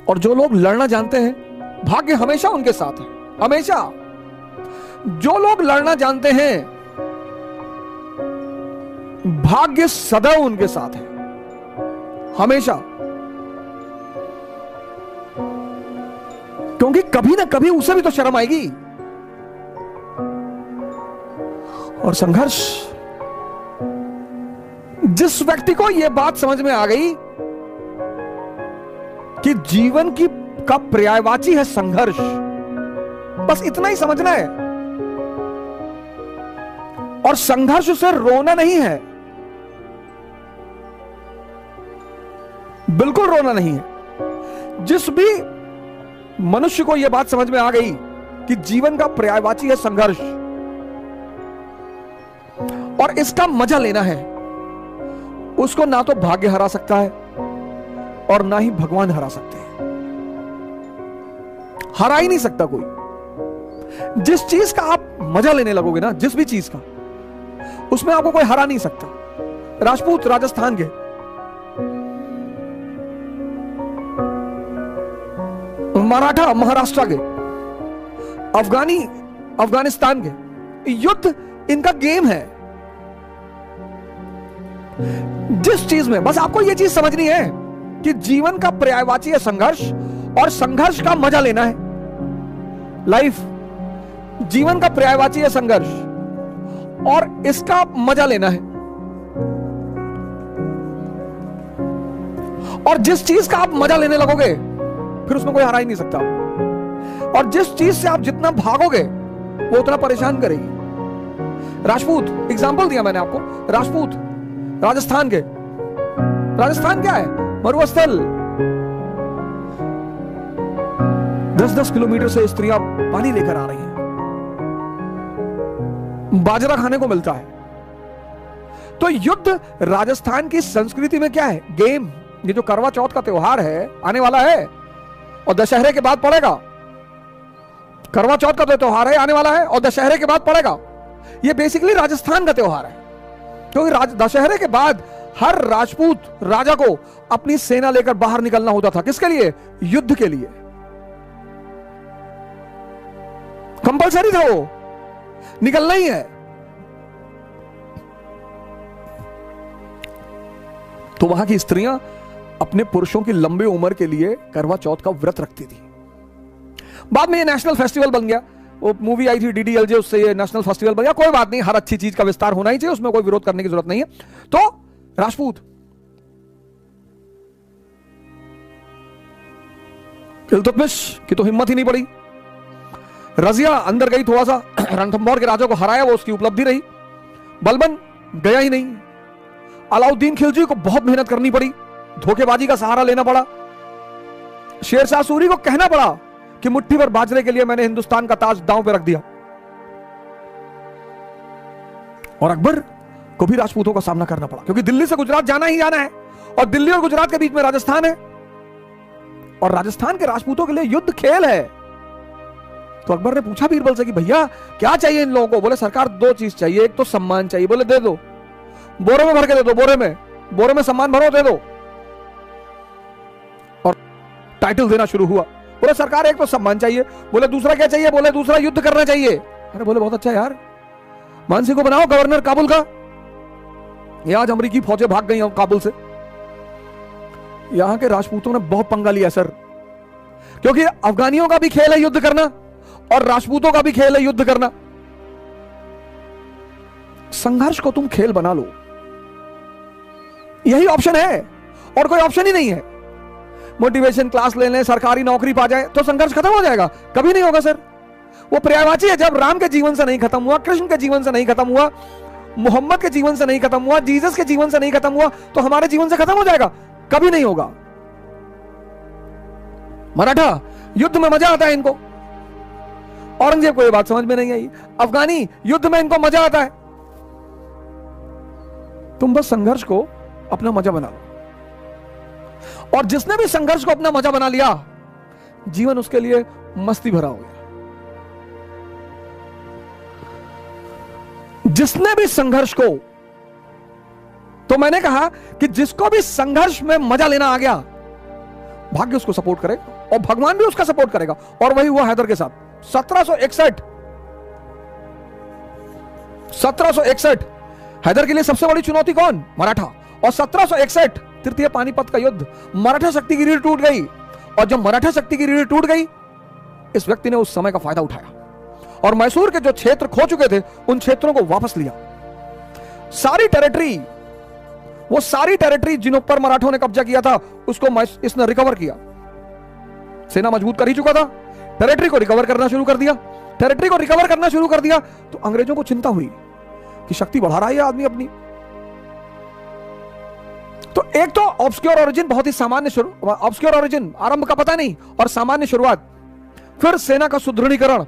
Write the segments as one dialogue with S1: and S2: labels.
S1: और जो लोग लड़ना जानते हैं, भाग्य हमेशा उनके साथ है। हमेशा जो लोग लड़ना जानते हैं, भाग्य सदैव उनके साथ है, हमेशा। क्योंकि कभी ना कभी उसे भी तो शर्म आएगी। और संघर्ष, जिस व्यक्ति को यह बात समझ में आ गई कि जीवन की का पर्यायवाची है संघर्ष, बस इतना ही समझना है। और संघर्ष से रोना नहीं है, बिल्कुल रोना नहीं है। जिस भी मनुष्य को यह बात समझ में आ गई कि जीवन का पर्यायवाची है संघर्ष और इसका मजा लेना है, उसको ना तो भाग्य हरा सकता है और ना ही भगवान हरा सकते हैं। हरा ही नहीं सकता कोई। जिस चीज का आप मजा लेने लगोगे ना, जिस भी चीज का, उसमें आपको कोई हरा नहीं सकता। राजपूत राजस्थान के, मराठा महाराष्ट्र के, अफगानिस्तान के, युद्ध इनका गेम है। जिस चीज में बस आपको यह चीज समझनी है कि जीवन का पर्यायवाची है संघर्ष और संघर्ष का मजा लेना है। लाइफ जीवन का पर्यायवाची है संघर्ष और इसका मजा लेना है। और जिस चीज का आप मजा लेने लगोगे, फिर उसमें कोई हरा ही नहीं सकता। और जिस चीज से आप जितना भागोगे, वो उतना परेशान करेगी। राजपूत, एग्जाम्पल दिया मैंने आपको, राजपूत राजस्थान के। राजस्थान क्या है? मरुस्थल। 10-10 किलोमीटर से स्त्रियां पानी लेकर आ रही हैं, बाजरा खाने को मिलता है। तो युद्ध राजस्थान की संस्कृति में क्या है? गेम। ये जो करवा चौथ का त्योहार है, आने वाला है और दशहरे के बाद पड़ेगा। करवा चौथ का तो त्योहार है, आने वाला है और दशहरे के बाद पड़ेगा। ये बेसिकली राजस्थान का त्योहार है, क्योंकि दशहरे के बाद हर राजपूत राजा को अपनी सेना लेकर बाहर निकलना होता था। किसके लिए? युद्ध के लिए। कंपलसरी था, वो निकलना ही है। तो वहां की स्त्रियां अपने पुरुषों की लंबी उम्र के लिए करवा चौथ का व्रत रखती थी। बाद में ये नेशनल फेस्टिवल बन गया। वो मूवी आई थी DDLJ, उससे ये नेशनल फेस्टिवल बन गया। कोई बात नहीं, हर अच्छी चीज का विस्तार होना ही चाहिए, उसमें कोई विरोध करने की जरूरत नहीं है। तो राजपूत इल्तुतमिश की तो हिम्मत ही नहीं पड़ी। रजिया अंदर गई, थोड़ा सा रणथंभौर के राजा को हराया, वो उसकी उपलब्धि रही। बलबन गया ही नहीं। अलाउद्दीन खिलजी को बहुत मेहनत करनी पड़ी, धोखेबाजी का सहारा लेना पड़ा। शेरशाह सूरी को कहना पड़ा कि मुट्ठी भर बाजरे के लिए मैंने हिंदुस्तान का ताज दांव पे रख दिया। और अकबर को भी राजपूतों का सामना करना पड़ा, क्योंकि दिल्ली से गुजरात जाना ही जाना है और दिल्ली और गुजरात के बीच में राजस्थान है और राजस्थान के राजपूतों के लिए युद्ध खेल है। तो अकबर ने पूछा बीरबल से कि भैया क्या चाहिए इन लोगों को? बोले सरकार 2 चीज चाहिए, एक तो सम्मान चाहिए। बोले दे दो, बोरे में भर के दे दो, बोरे में सम्मान भरो, दे दो। और टाइटल देना शुरू हुआ। बोले सरकार एक तो सम्मान चाहिए। बोले दूसरा क्या चाहिए? बोले दूसरा युद्ध करना चाहिए। अरे बोले बहुत अच्छा यार, मानसिंह को बनाओ गवर्नर काबुल का। ये आज अमेरिकी फौजें भाग गई काबुल से। यहां के राजपूतों ने बहुत पंगा लिया सर, क्योंकि अफगानियों का भी खेल है युद्ध करना और राजपूतों का भी खेल है युद्ध करना। संघर्ष को तुम खेल बना लो, यही ऑप्शन है और कोई ऑप्शन ही नहीं है। मोटिवेशन क्लास ले लें, सरकारी नौकरी पा जाए तो संघर्ष खत्म हो जाएगा? कभी नहीं होगा सर। वो पर्यायवाची है। जब राम के जीवन से नहीं खत्म हुआ, कृष्ण के जीवन से नहीं खत्म हुआ, मोहम्मद के जीवन से नहीं खत्म हुआ, जीसस के जीवन से नहीं खत्म हुआ, तो हमारे जीवन से खत्म हो जाएगा? कभी नहीं होगा। मराठा युद्ध में मजा आता है इनको, औरंगजेब को यह बात समझ में नहीं आई। अफगानी युद्ध में इनको मजा आता है। तुम बस संघर्ष को अपना मजा बना लो, और जिसने भी संघर्ष को अपना मजा बना लिया, जीवन उसके लिए मस्ती भरा हो गया। जिसने भी संघर्ष को, तो मैंने कहा कि जिसको भी संघर्ष में मजा लेना आ गया, भाग्य उसको सपोर्ट करेगा और भगवान भी उसका सपोर्ट करेगा। और वही हुआ हैदर के साथ। 1761 हैदर के लिए सबसे बड़ी चुनौती कौन? मराठा। और 1761 तृतीय पानीपत का युद्ध, मराठा शक्ति की रीढ़ टूट गई। और जब मराठा शक्ति की रीढ़ टूट गई, इस व्यक्ति ने उस समय का फायदा उठाया और मैसूर के जो क्षेत्र खो चुके थे उन क्षेत्रों को वापस लिया। सारी टेरिटरी जिन पर मराठों ने कब्जा किया था उसको इसने रिकवर किया। सेना मजबूत कर ही चुका था, टेरिटरी को रिकवर करना शुरू कर दिया। तो अंग्रेजों को चिंता हुई कि शक्ति बढ़ा रहा है ये आदमी अपनी। तो एक तो ऑब्सक्योर ओरिजिन, बहुत ही सामान्य ऑब्सक्योर ओरिजिन, आरंभ का पता नहीं, और सामान्य शुरुआत, फिर सेना का सुदृढ़ीकरण,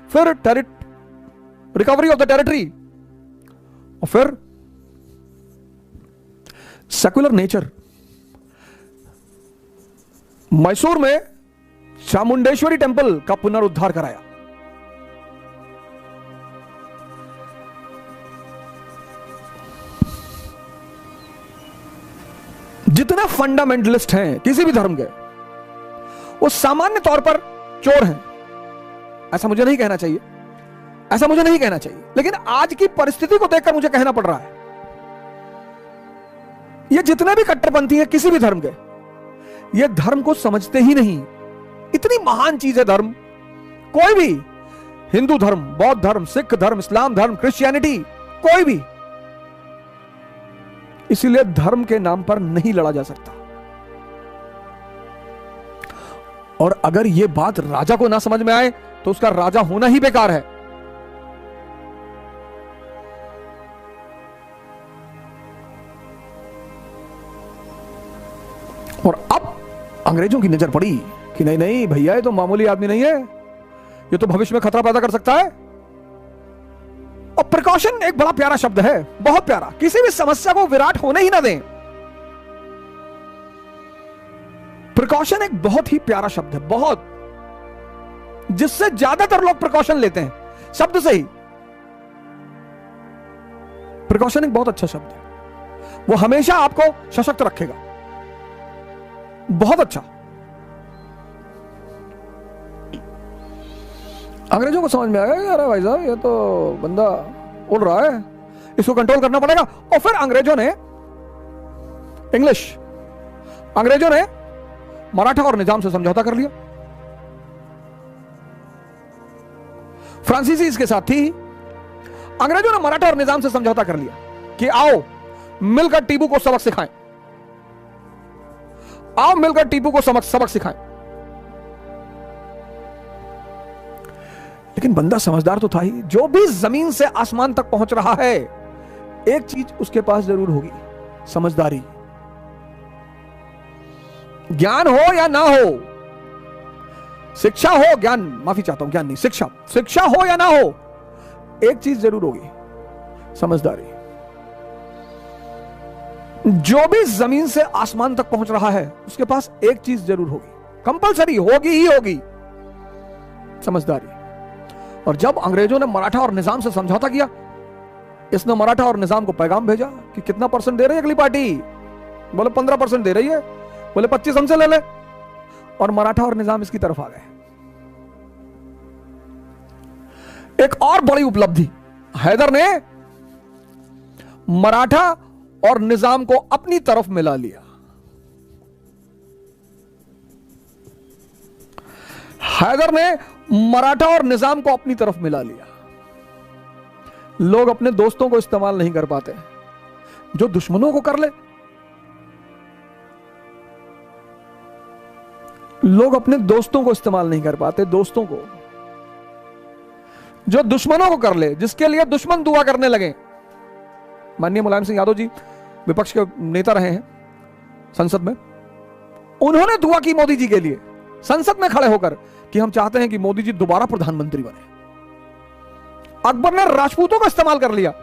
S1: फिर रिकवरी ऑफ द टेरिटरी, और फिर सेक्युलर नेचर। मैसूर में चामुंडेश्वरी टेंपल का पुनरुद्धार कराया। जितने फंडामेंटलिस्ट हैं किसी भी धर्म के, वो सामान्य तौर पर चोर हैं। ऐसा मुझे नहीं कहना चाहिए, लेकिन आज की परिस्थिति को देखकर मुझे कहना पड़ रहा है। ये जितने भी कट्टरपंथी हैं किसी भी धर्म के, ये धर्म को समझते ही नहीं। इतनी महान चीज है धर्म, कोई भी, हिंदू धर्म, बौद्ध धर्म, सिख धर्म, इस्लाम धर्म, क्रिश्चियनिटी, कोई भी। इसीलिए धर्म के नाम पर नहीं लड़ा जा सकता। और अगर यह बात राजा को ना समझ में आए तो उसका राजा होना ही बेकार है। और अब अंग्रेजों की नजर पड़ी कि नहीं नहीं भैया, ये तो मामूली आदमी नहीं है, ये तो भविष्य में खतरा पैदा कर सकता है। और प्रिकॉशन एक बड़ा प्यारा शब्द है, बहुत प्यारा। किसी भी समस्या को विराट होने ही ना दें। प्रिकॉशन एक बहुत ही प्यारा शब्द है, बहुत, जिससे ज्यादातर लोग प्रिकॉशन लेते हैं शब्द से ही। प्रिकॉशन एक बहुत अच्छा शब्द है, वो हमेशा आपको सशक्त रखेगा, बहुत अच्छा। अंग्रेजों को समझ में आया यार, भाई साहब ये तो बंदा उड़ रहा है, इसको कंट्रोल करना पड़ेगा। और फिर अंग्रेजों ने मराठा और निजाम से समझौता कर लिया। फ्रांसीसी इसके साथ थी। अंग्रेजों ने मराठा और निजाम से समझौता कर लिया कि आओ मिलकर टीपू को सबक सिखाएं, सबक सिखाएं। लेकिन बंदा समझदार तो था ही। जो भी जमीन से आसमान तक पहुंच रहा है, एक चीज उसके पास जरूर होगी, समझदारी। ज्ञान हो या ना हो, शिक्षा हो, ज्ञान, माफी चाहता हूं, ज्ञान नहीं, शिक्षा हो या ना हो, एक चीज जरूर होगी, समझदारी। जो भी जमीन से आसमान तक पहुंच रहा है उसके पास एक चीज जरूर होगी, कंपलसरी होगी ही होगी, समझदारी। और जब अंग्रेजों ने मराठा और निजाम से समझौता किया, इसने मराठा और निजाम को पैगाम भेजा कि कितना परसेंट दे रही है अगली पार्टी। बोले 15% दे रही है, बोले 25 हमसे ले ले। और मराठा और निजाम इसकी तरफ आ गए। एक और बड़ी उपलब्धि, हैदर ने मराठा और निजाम को अपनी तरफ मिला लिया। हैदर ने मराठा और निजाम को अपनी तरफ मिला लिया। लोग अपने दोस्तों को इस्तेमाल नहीं कर पाते, जो दुश्मनों को कर ले। लोग अपने दोस्तों को इस्तेमाल नहीं कर पाते, दोस्तों को, जो दुश्मनों को कर ले, जिसके लिए दुश्मन दुआ करने लगे। माननीय मुलायम सिंह यादव जी विपक्ष के नेता रहे हैं संसद में, उन्होंने दुआ की मोदी जी के लिए संसद में खड़े होकर कि हम चाहते हैं कि मोदी जी दोबारा प्रधानमंत्री बने। अकबर ने राजपूतों का इस्तेमाल कर लिया।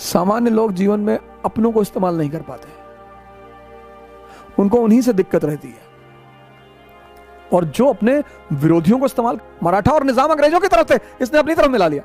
S1: सामान्य लोग जीवन में अपनों को इस्तेमाल नहीं कर पाते, उनको उन्हीं से दिक्कत रहती है। और जो अपने विरोधियों को इस्तेमाल, मराठा और निजाम अंग्रेजों की तरफ थे, इसने अपनी तरफ मिला लिया।